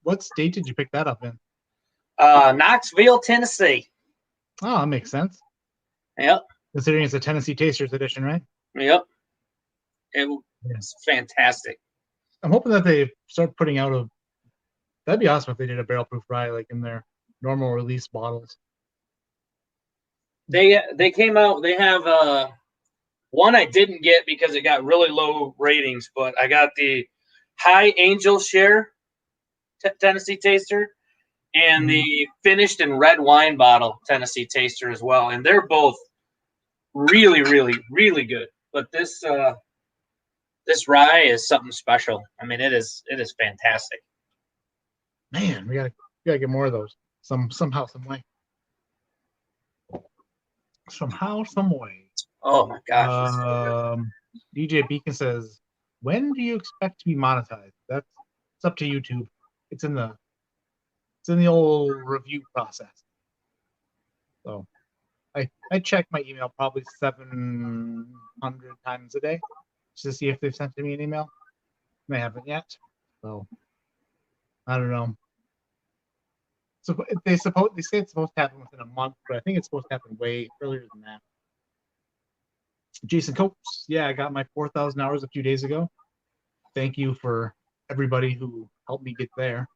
What state did you pick that up in? Knoxville, Tennessee. Oh, that makes sense. Yep. Considering it's a Tennessee Tasters edition, right? Yep. It's fantastic. I'm hoping that they start putting out that'd be awesome if they did a barrel proof rye like in their normal release bottles. They came out, they have one I didn't get because it got really low ratings, but I got the High Angel Share Tennessee Taster and the finished in red wine bottle Tennessee Taster as well. And they're both really, really, really good. But this rye is something special. I mean, it is fantastic. Man, we gotta get more of those. Somehow, some way. Somehow, some way. Oh my gosh. DJ Beacon says, when do you expect to be monetized? It's up to YouTube. It's in the old review process. So I check my email probably 700 times a day just to see if they've sent me an email. They haven't yet. So I don't know. So they say it's supposed to happen within a month, but I think it's supposed to happen way earlier than that. Jason Copes, yeah, I got my 4,000 hours a few days ago. Thank you for everybody who helped me get there.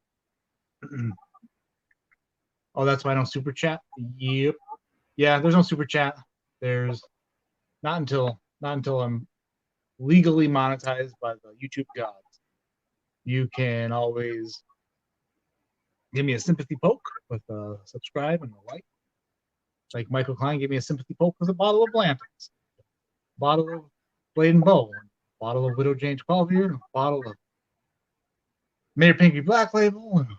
Oh, that's why I don't super chat. Yep. Yeah, there's no super chat. There's not until I'm legally monetized by the YouTube gods. You can always give me a sympathy poke with a subscribe and a like. Like Michael Cline gave me a sympathy poke with a bottle of Blanton's, a bottle of Blade and Bow, a bottle of Widow Jane 12 year, a bottle of Mayor Pinky Black Label, and a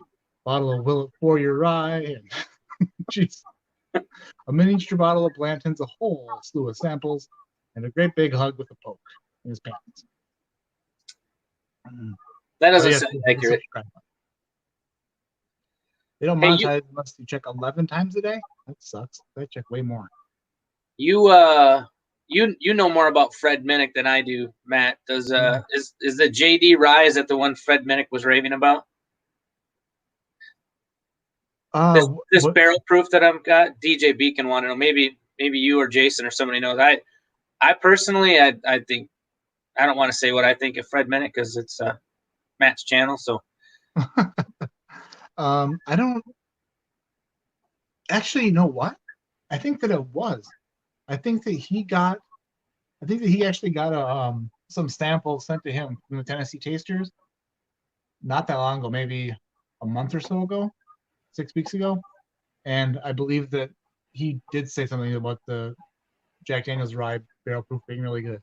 bottle of Willet 4-year rye, and jeez, a miniature bottle of Blanton's, a whole slew of samples, and a great big hug with a poke in his pants. That doesn't sound accurate. They don't monetize unless you check 11 times a day. That sucks. I check way more. You know more about Fred Minnick than I do, Matt. Is the JD rye, is that the one Fred Minnick was raving about? This barrel proof that I've got, DJ Beacon wanted to know. Maybe you or Jason or somebody knows. I personally, I think, I don't want to say what I think of Fred Minnick because it's Matt's channel. So I don't actually, you know what? I think that it was. I think that he actually got some samples sent to him from the Tennessee Tasters not that long ago, maybe a month or so ago, 6 weeks ago, and I believe that he did say something about the Jack Daniel's rye barrel proof being really good.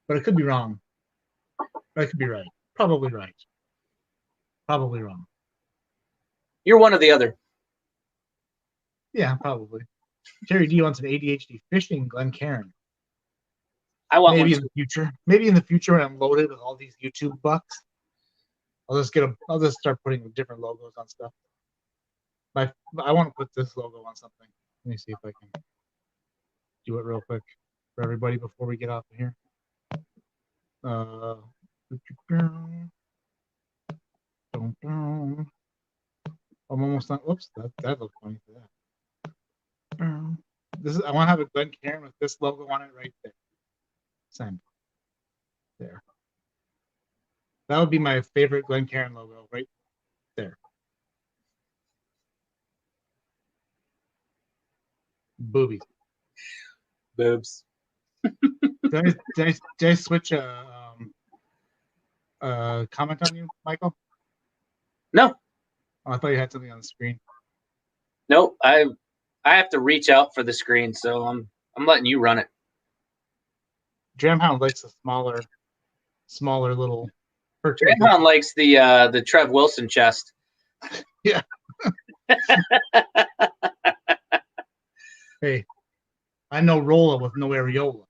But it could be wrong. I could be right. Probably right. Probably wrong. You're one or the other. Yeah, probably. Terry D wants an ADHD fishing Glencairn. I want Maybe one. in the future. Maybe in the future when I'm loaded with all these YouTube bucks, I'll just start putting different logos on stuff. I want to put this logo on something. Let me see if I can do it real quick for everybody before we get off of here. I'm almost done. Whoops, that looks funny for that. I want to have a Glencairn with this logo on it right there. Send. There. That would be my favorite Glencairn logo right there. Boobies. Boobs. Did I switch a comment on you, Michael? No. Oh, I thought you had something on the screen. Nope. I have to reach out for the screen, so I'm letting you run it. Dramhound likes a smaller little. Dramhound likes the Trev Wilson chest. Yeah. Hey, I know Rolla with no areola.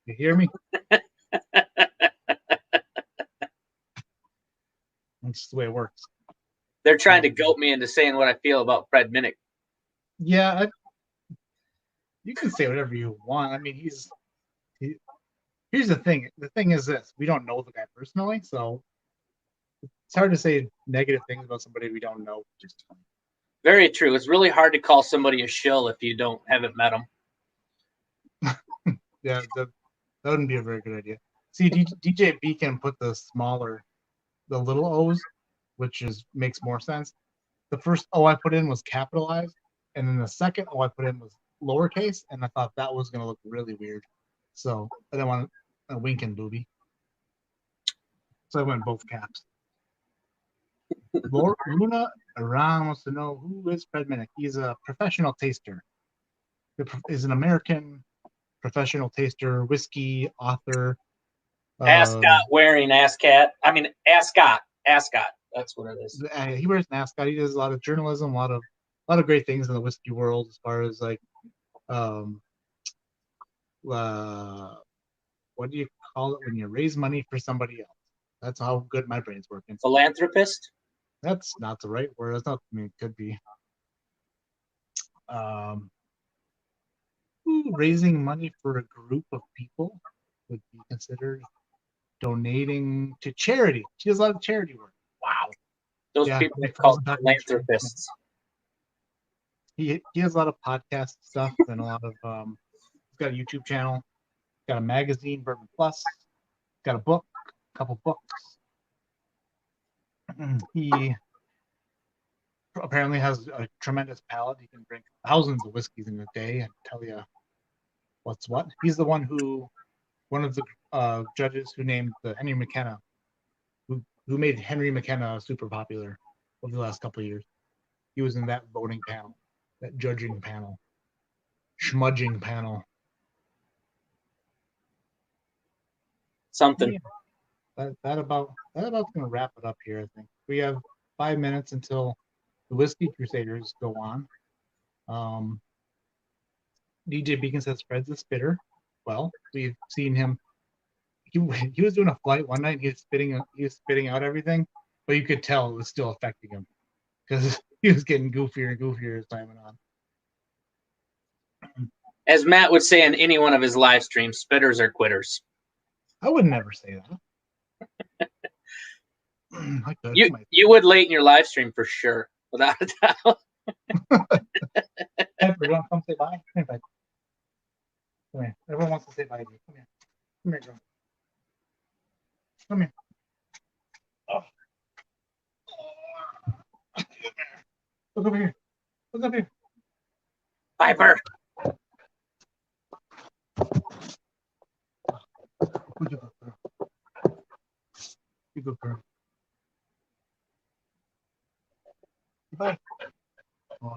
You hear me? That's the way it works. They're trying to goat me into saying what I feel about Fred Minnick. Yeah, you can say whatever you want. I mean, here's the thing. The thing is this: we don't know the guy personally, so it's hard to say negative things about somebody we don't know. Very true. It's really hard to call somebody a shill if you haven't met them. Yeah, that wouldn't be a very good idea. See, DJ Beacon put the little O's, which makes more sense. The first O I put in was capitalized, and then the second O I put in was lowercase, and I thought that was going to look really weird. So I didn't want a wink and booby. So I went both caps. Luna Aram wants to know who is Fred Minnick. He's a professional taster. Is an American professional taster, whiskey author. Ascot wearing ascot. I mean ascot. Ascot. That's what it is. He wears an ascot. He does a lot of journalism, a lot of great things in the whiskey world as far as like what do you call it when you raise money for somebody else? That's how good my brain's working. Philanthropist? That's not the right word. That's not. I mean, it could be. Raising money for a group of people would be considered donating to charity. She does a lot of charity work. Wow. Those people are called philanthropists. He has a lot of podcast stuff and a lot of he's got a YouTube channel, got a magazine, Bourbon Plus, got a book, a couple books. He apparently has a tremendous palate. He can drink thousands of whiskeys in a day and tell you what's what. He's the one of the judges who named the Henry McKenna, who made Henry McKenna super popular over the last couple of years. He was in that voting panel, that judging panel, schmudging panel. Something. Yeah, that about gonna wrap it up here. I think we have 5 minutes until the Whiskey Crusaders go on. DJ Beacon says Fred's a spitter. Well, we've seen him. He was doing a flight one night. He was spitting out everything, but you could tell it was still affecting him because he was getting goofier and goofier as time went on. As Matt would say in any one of his live streams, spitters are quitters. I would never say that. You would late in your live stream for sure, without a doubt. Pepper, you want to come say bye? Come here, bud. Come here. Everyone wants to say bye to you. Come here. Come here, girl. Come here. Oh. Look over here. Look up here. Piper. Good girl. You good girl. Bye. Oh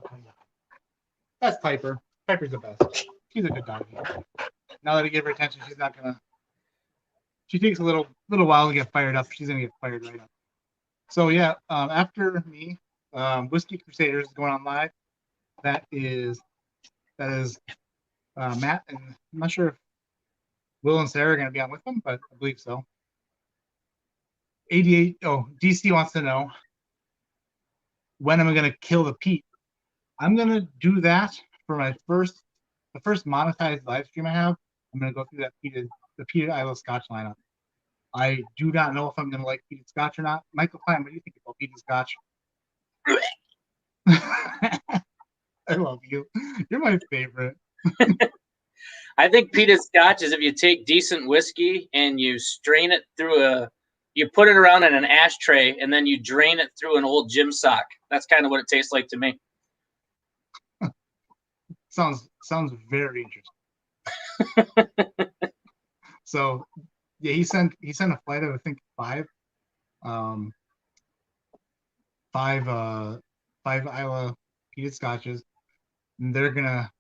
yeah. That's Piper. Piper's the best. She's a good doggy. Now that I give her attention, she's not gonna. She takes a little while to get fired up. She's gonna get fired right up. So yeah, after me, Whiskey Crusaders is going on live. That is Matt, and I'm not sure if Will and Sarah are going to be on with them, but I believe so. 88. Oh, DC wants to know when am I going to kill the Pete? I'm going to do that for the first monetized live stream I have. I'm going to go through the peated Isla Scotch lineup. I do not know if I'm going to like peated Scotch or not. Michael Cline, what do you think about peated Scotch? I love you. You're my favorite. I think peated Scotch is if you take decent whiskey and you strain it through you put it around in an ashtray and then you drain it through an old gym sock. That's kind of what it tastes like to me. Sounds very interesting. So yeah, he sent a flight of I think five Isla peated Scotches, and they're gonna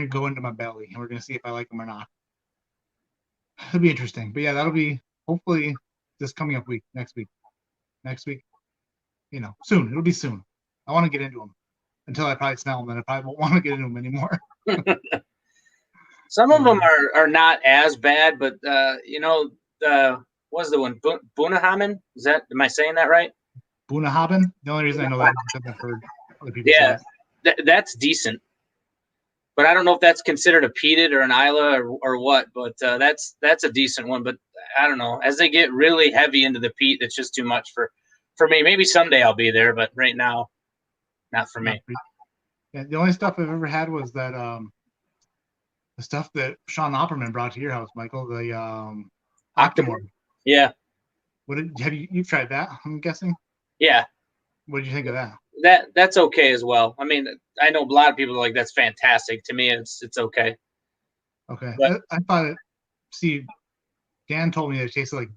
go into my belly, and we're gonna see if I like them or not. It'll be interesting, but yeah, that'll be hopefully this coming up week, next week, soon. It'll be soon. I want to get into them until I probably smell them, and I probably won't want to get into them anymore. Some of them are not as bad, but what's the one? Bunahamen? Am I saying that right? Bunahaben. The only reason I know that is because I've heard other people say it. That's decent. But I don't know if that's considered a peated or an Isla or what. But that's a decent one. But I don't know. As they get really heavy into the peat, it's just too much for me. Maybe someday I'll be there, but right now, not for me. Yeah, the only stuff I've ever had was that the stuff that Sean Opperman brought to your house, Michael. The Octomore. Yeah. You've tried that? I'm guessing. Yeah. What did you think of that? That's okay as well. I mean, I know a lot of people are like, that's fantastic. To me, it's okay. Okay. But I thought it. See, Dan told me that it tasted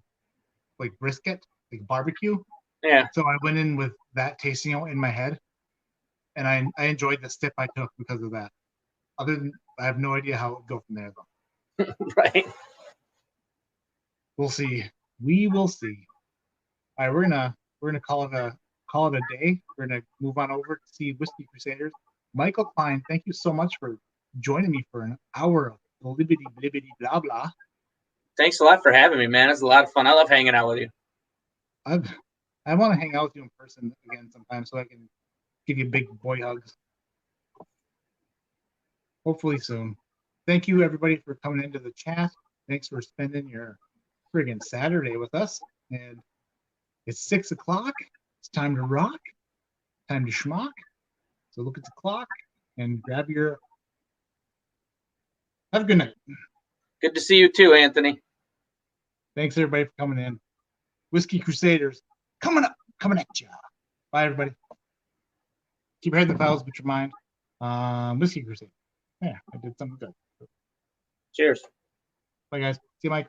like brisket, like barbecue. Yeah. So I went in with that tasting in my head, and I enjoyed the sip I took because of that. Other than I have no idea how it would go from there though. Right. We'll see. We will see. All right, we're gonna call it a day. We're gonna move on over to see Whiskey Crusaders. Michael Cline, thank you so much for joining me for an hour of blibbity blibbity blah blah. Thanks a lot for having me, man. It's a lot of fun. I love hanging out with you. I want to hang out with you in person again sometime so I can give you big boy hugs. Hopefully soon. Thank you everybody for coming into the chat. Thanks for spending your friggin' Saturday with us. And it's 6 o'clock. It's time to rock. Time to schmuck. So look at the clock and grab your. Have a good night. Good to see you too, Anthony. Thanks everybody for coming in. Whiskey Crusaders coming at you. Bye everybody. Keep your head in the clouds, but your mind. Whiskey Crusaders. Yeah, I did something good. Cheers. Bye guys. See you, Mike.